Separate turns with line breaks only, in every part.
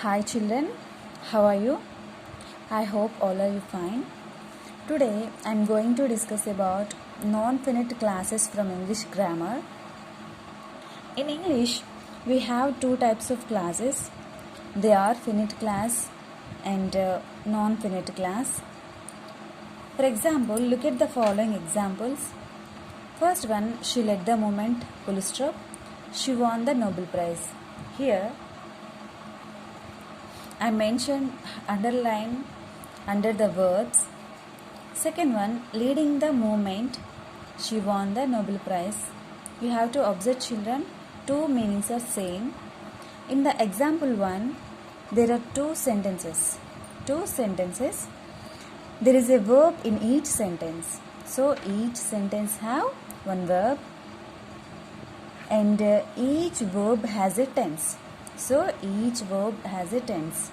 Hi children, how are you? I hope all are you fine. Today I am going to discuss about non-finite classes from English grammar. In English, we have two types of classes. They are finite class and non-finite class. For example, look at the following examples. First one, she led the movement, full stop. She won the Nobel Prize. Here, I mentioned underline under the verbs. Second one, leading the movement, she won the Nobel Prize. You have to observe children, two meanings are same. In the example 1, there are two sentences. There is a verb in each sentence. So each sentence have one verb and each verb has a tense. So each verb has a tense.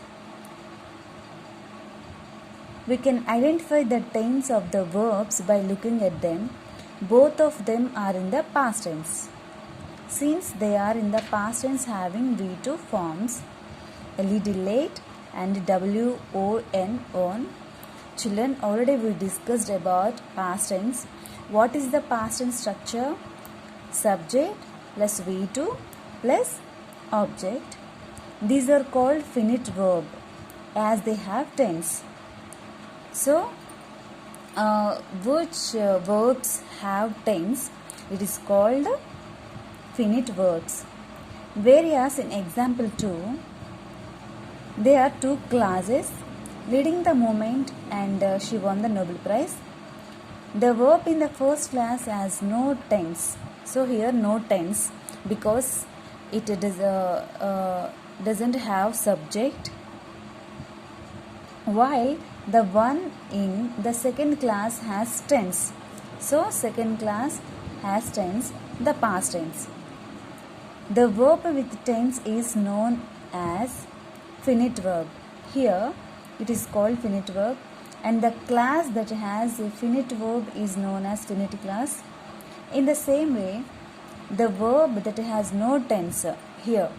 We can identify the tense of the verbs by looking at them. Both of them are in the past tense. Since they are in the past tense having V2 forms, led late and won. Children, already we discussed about past tense. What is the past tense structure? Subject plus V2 plus object. These are called finite verb as they have tense. So, which verbs have tense? It is called finite verbs. Whereas in example 2, there are two classes, leading the movement and she won the Nobel Prize. The verb in the first class has no tense. So here no tense because it doesn't have subject. While the one in the second class has tense. So second class has tense, the past tense. The verb with tense is known as finite verb. Here it is called finite verb and the class that has a finite verb is known as finite class. In the same way, the verb that has no tense here,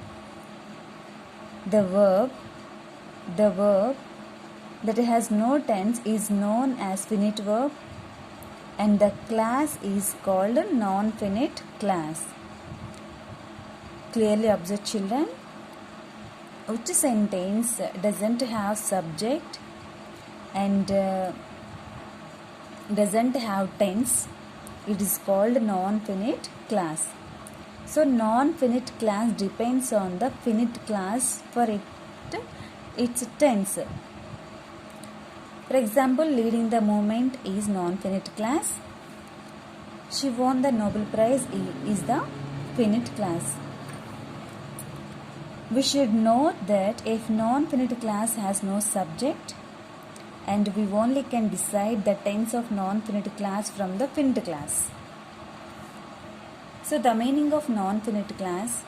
the verb that has no tense is known as finite verb and the class is called a non-finite class. Clearly observe children. Which sentence doesn't have subject and doesn't have tense? It is called non-finite class. So non-finite class depends on the finite class for its tense. For example, leading the movement is non-finite class. She won the Nobel Prize is the finite class. We should note that if non-finite class has no subject and we only can decide the tense of non-finite class from the finite class. So the meaning of non-finite class.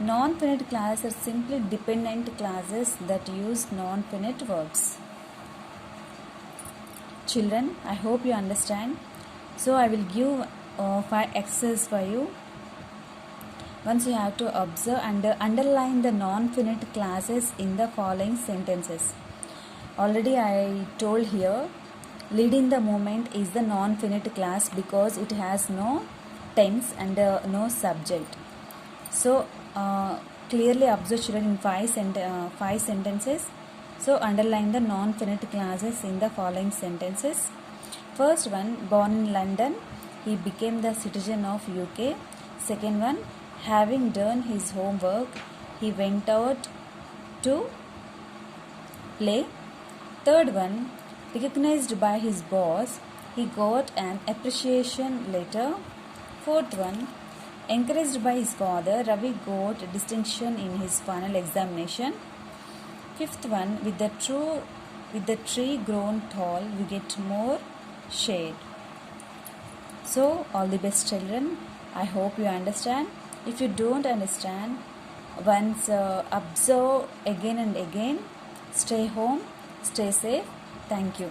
Non-finite class are simply dependent classes that use non-finite verbs. Children, I hope you understand. So I will give 5 exercises for you. Once you have to observe and underline the non-finite classes in the following sentences. Already I told here, leading the movement is the non-finite class because it has no tense and no subject. So clearly observe children in 5 sentences. So underline the non-finite classes in the following sentences. First one, born in London, he became the citizen of UK. Second one, having done his homework, he went out to play. Third one, recognized by his boss, he got an appreciation letter. Fourth one, encouraged by his father, Ravi got a distinction in his final examination. Fifth one, with the tree grown tall, we get more shade. So all the best children. I hope you understand. If you don't understand, once observe again and again. Stay home, stay safe. Thank you.